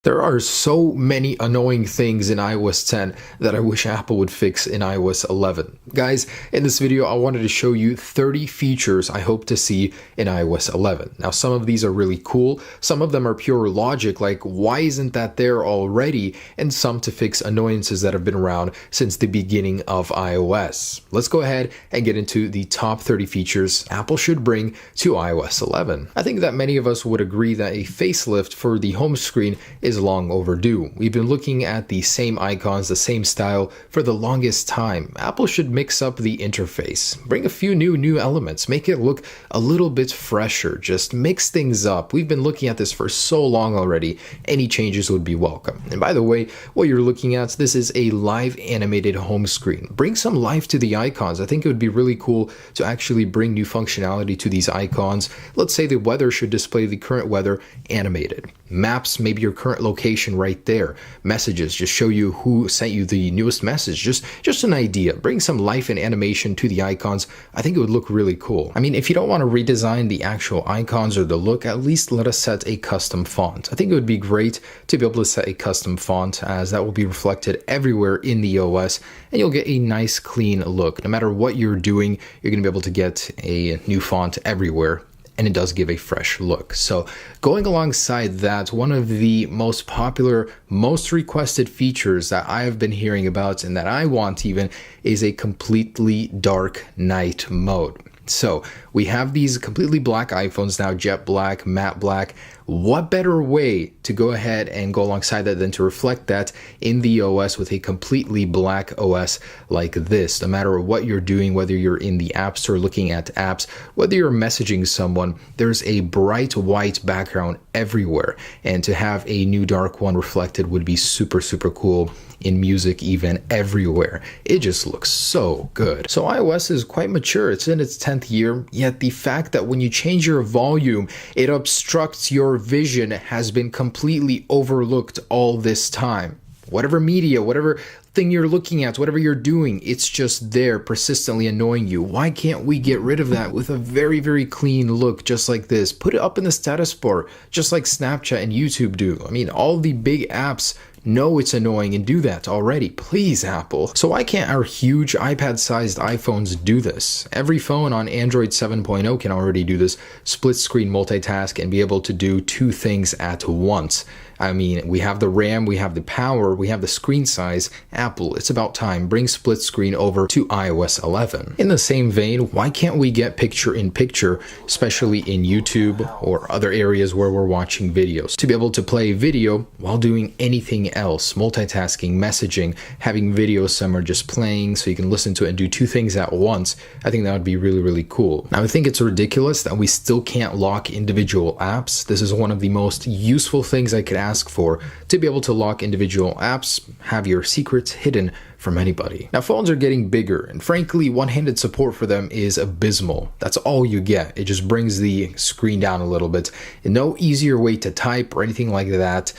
There are so many annoying things in iOS 10 that I wish Apple would fix in iOS 11. Guys, in this video, I wanted to show you 30 features I hope to see in iOS 11. Now, some of these are really cool. Some of them are pure logic, like why isn't that there already? And some to fix annoyances that have been around since the beginning of iOS. Let's go ahead and get into the top 30 features Apple should bring to iOS 11. I think that many of us would agree that a facelift for the home screen is long overdue. We've been looking at the same icons, the same style for the longest time. Apple should mix up the interface, bring a few new elements, make it look a little bit fresher, just mix things up. We've been looking at this for so long already. Any changes would be welcome. And by the way, what you're looking at, this is a live animated home screen. Bring some life to the icons. I think it would be really cool to actually bring new functionality to these icons. Let's say the weather should display the current weather animated. Maps, maybe your current location right there. Messages, just show you who sent you the newest message. Just an idea. Bring some life and animation to the icons. I think it would look really cool. I mean, if you don't want to redesign the actual icons or the look, at least let us set a custom font. I think it would be great to be able to set a custom font, as that will be reflected everywhere in the OS, and you'll get a nice clean look. No matter what you're doing, you're going to be able to get a new font everywhere. And it does give a fresh look. So going alongside that, one of the most popular, most requested features that I have been hearing about and that I want even is a completely dark night mode. So we have these completely black iPhones now, jet black, matte black. What better way to go ahead and go alongside that than to reflect that in the OS with a completely black OS like this? No matter what you're doing, whether you're in the App Store looking at apps, whether you're messaging someone, there's a bright white background everywhere. And to have a new dark one reflected would be super, super cool. In music, even everywhere. It just looks so good. So iOS is quite mature. It's in its 10th year, yet the fact that when you change your volume, it obstructs your vision has been completely overlooked all this time. Whatever media, whatever thing you're looking at, whatever you're doing, it's just there persistently annoying you. Why can't we get rid of that with a very, very clean look just like this? Put it up in the status bar, just like Snapchat and YouTube do. I mean, all the big apps know it's annoying and do that already. Please, Apple. So why can't our huge iPad-sized iPhones do this? Every phone on Android 7.0 can already do this split screen multitask and be able to do two things at once. I mean, we have the RAM, we have the power, we have the screen size. Apple, it's about time. Bring split screen over to iOS 11. In the same vein, why can't we get picture-in-picture, especially in YouTube or other areas where we're watching videos, to be able to play video while doing anything else, multitasking, messaging, having videos somewhere just playing so you can listen to it and do two things at once? I think that would be really, really cool. Now, I think it's ridiculous that we still can't lock individual apps. This is one of the most useful things I could ask for, to be able to lock individual apps, have your secrets hidden from anybody. Now, phones are getting bigger, and frankly, one-handed support for them is abysmal. That's all you get. It just brings the screen down a little bit. And no easier way to type or anything like that,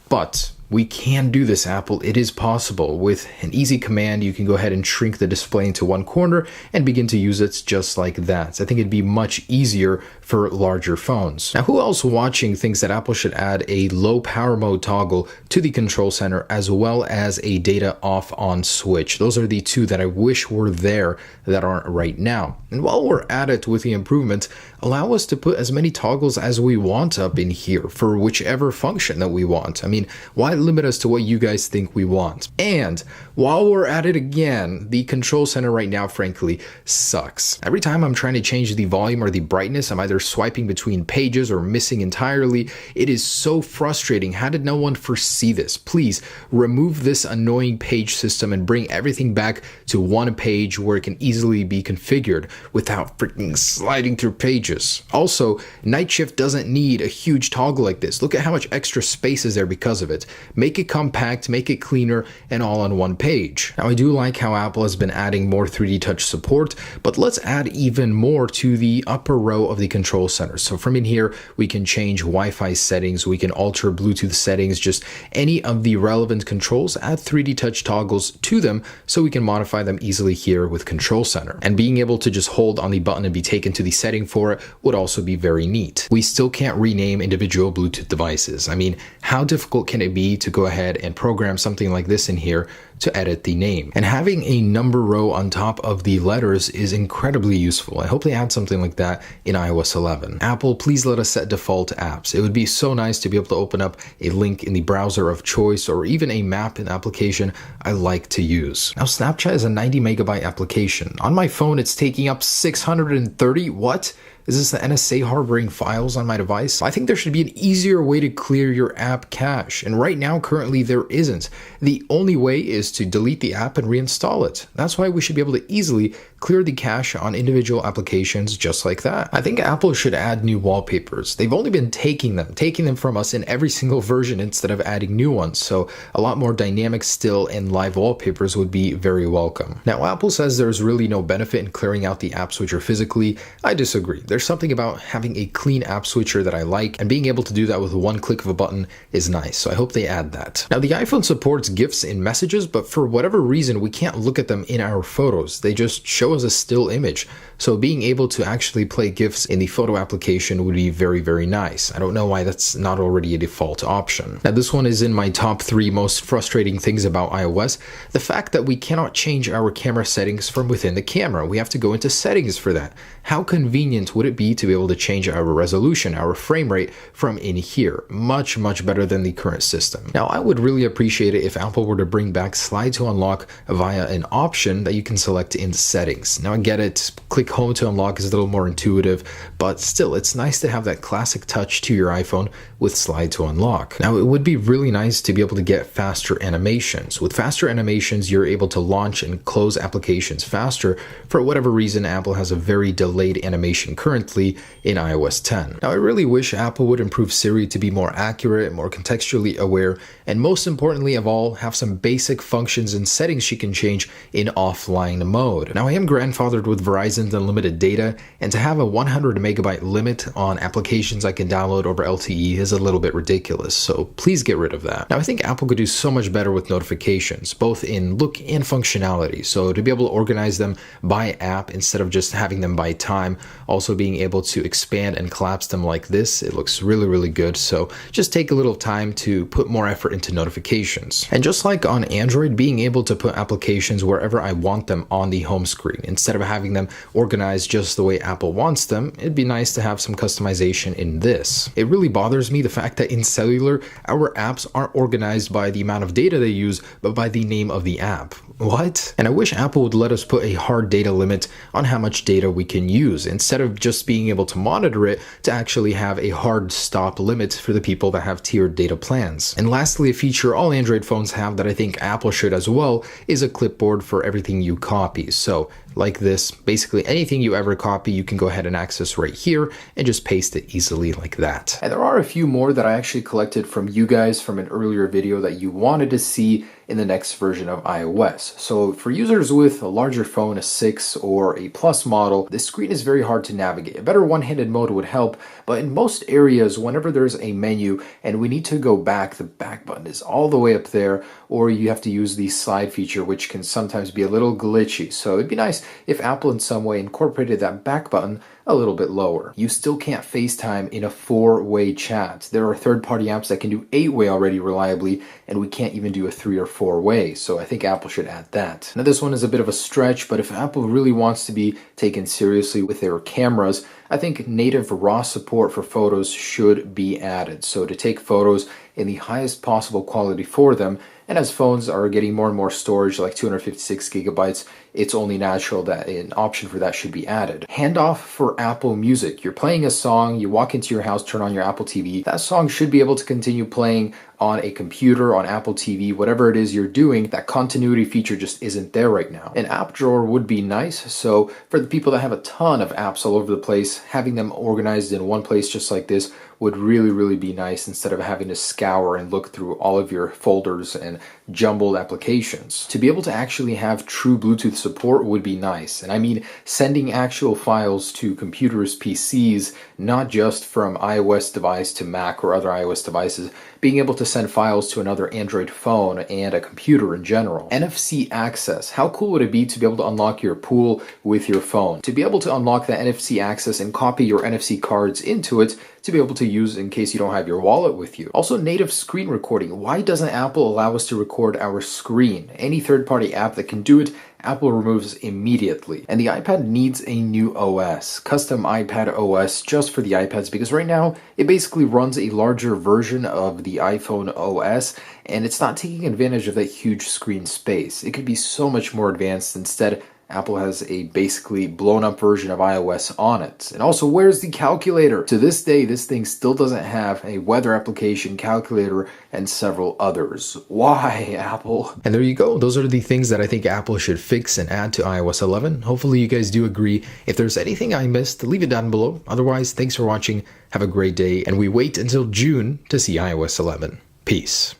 but we can do this, Apple. It is possible. With an easy command, you can go ahead and shrink the display into one corner and begin to use it just like that. I think it'd be much easier for larger phones. Now, who else watching thinks that Apple should add a low power mode toggle to the control center as well as a data off on switch? Those are the two that I wish were there that aren't right now. And while we're at it with the improvement, allow us to put as many toggles as we want up in here for whichever function that we want. I mean, why limit us to what you guys think we want? And while we're at it again, the control center right now, frankly, sucks. Every time I'm trying to change the volume or the brightness, I'm either swiping between pages or missing entirely. It is so frustrating. How did no one foresee this? Please remove this annoying page system and bring everything back to one page where it can easily be configured without freaking sliding through pages. Also, Night Shift doesn't need a huge toggle like this. Look at how much extra space is there because of it. Make it compact, make it cleaner, and all on one page. Now, I do like how Apple has been adding more 3D Touch support, but let's add even more to the upper row of the control control center. So from in here, we can change Wi-Fi settings, we can alter Bluetooth settings, just any of the relevant controls, add 3D touch toggles to them so we can modify them easily here with Control Center. And being able to just hold on the button and be taken to the setting for it would also be very neat. We still can't rename individual Bluetooth devices. I mean, how difficult can it be to go ahead and program something like this in here to edit the name? And having a number row on top of the letters is incredibly useful. I hope they add something like that in iOS 11. Apple, please let us set default apps. It would be so nice to be able to open up a link in the browser of choice or even a map in application I like to use. Now, Snapchat is a 90 megabyte application. On my phone, it's taking up 630. What? Is this the NSA harboring files on my device? I think there should be an easier way to clear your app cache, and right now, currently, there isn't. The only way is to delete the app and reinstall it. That's why we should be able to easily clear the cache on individual applications just like that. I think Apple should add new wallpapers. They've only been taking them from us in every single version instead of adding new ones, so a lot more dynamic still and live wallpapers would be very welcome. Now, Apple says there's really no benefit in clearing out the app switcher physically. I disagree. There's something about having a clean app switcher that I like, and being able to do that with one click of a button is nice, so I hope they add that. Now, the iPhone supports GIFs in messages, but for whatever reason, we can't look at them in our photos. They just show us a still image. So being able to actually play GIFs in the photo application would be very, very nice. I don't know why that's not already a default option. Now, this one is in my top 3 most frustrating things about iOS. The fact that we cannot change our camera settings from within the camera. We have to go into settings for that. How convenient would it be to be able to change our resolution, our frame rate from in here? Much, much better than the current system. Now, I would really appreciate it if Apple were to bring back slide to unlock via an option that you can select in settings. Now, I get it. Click home to unlock is a little more intuitive, but still, it's nice to have that classic touch to your iPhone with slide to unlock. Now, it would be really nice to be able to get faster animations. With faster animations, you're able to launch and close applications faster. For whatever reason, Apple has a very delayed animation currently in iOS 10. Now, I really wish Apple would improve Siri to be more accurate, more contextually aware, and most importantly of all, have some basic functions and settings she can change in offline mode. Now, I am grandfathered with Verizon's unlimited data, and to have a 100 megabyte limit on applications I can download over LTE is a little bit ridiculous, so please get rid of that. Now, I think Apple could do so much better with notifications, both in look and functionality, so to be able to organize them by app instead of just having them by time, also being able to expand and collapse them like this, it looks really, really good, so just take a little time to put more effort into notifications. And just like on Android, being able to put applications wherever I want them on the home screen, instead of having them organized just the way Apple wants them, it'd be nice to have some customization in this. It really bothers me the fact that in cellular, our apps aren't organized by the amount of data they use, but by the name of the app. What? And I wish Apple would let us put a hard data limit on how much data we can use, instead of just being able to monitor it, to actually have a hard stop limit for the people that have tiered data plans. And lastly, a feature all Android phones have that I think Apple should as well is a clipboard for everything you copy. So like this, basically anything you ever copy, you can go ahead and access right here and just paste it easily like that. And there are a few more that I actually collected from you guys from an earlier video that you wanted to see in the next version of iOS. So for users with a larger phone, a 6 or a Plus model, this screen is very hard to navigate. A better one-handed mode would help, but in most areas, whenever there's a menu and we need to go back, the back button is all the way up there, or you have to use the slide feature, which can sometimes be a little glitchy. So it'd be nice if Apple in some way incorporated that back button a little bit lower. You still can't FaceTime in a 4-way chat. There are third-party apps that can do 8-way already reliably, and we can't even do a 3 or 4-way, so I think Apple should add that. Now, this one is a bit of a stretch, but if Apple really wants to be taken seriously with their cameras, I think native RAW support for photos should be added. So to take photos in the highest possible quality for them, and as phones are getting more and more storage, like 256 gigabytes, it's only natural that an option for that should be added. Handoff for Apple Music. You're playing a song, you walk into your house, turn on your Apple TV. That song should be able to continue playing on a computer, on Apple TV, whatever it is you're doing. That continuity feature just isn't there right now. An app drawer would be nice, so for the people that have a ton of apps all over the place, having them organized in one place just like this would really be nice instead of having to scour and look through all of your folders and jumbled applications. To be able to actually have true Bluetooth support would be nice. And I mean sending actual files to computers, PCs, not just from iOS device to Mac or other iOS devices, being able to send files to another Android phone and a computer in general. NFC access. How cool would it be to be able to unlock your pool with your phone? To be able to unlock that NFC access and copy your NFC cards into it to be able to use in case you don't have your wallet with you. Also, native screen recording. Why doesn't Apple allow us to record our screen? Any third-party app that can do it, Apple removes immediately. And the iPad needs a new OS, custom iPad OS just for the iPads, because right now it basically runs a larger version of the iPhone OS and it's not taking advantage of that huge screen space. It could be so much more advanced. Instead, Apple has a basically blown up version of iOS on it. And also, where's the calculator? To this day, this thing still doesn't have a weather application, calculator, and several others. Why, Apple? And there you go. Those are the things that I think Apple should fix and add to iOS 11. Hopefully you guys do agree. If there's anything I missed, leave it down below. Otherwise, thanks for watching. Have a great day. And we wait until June to see iOS 11. Peace.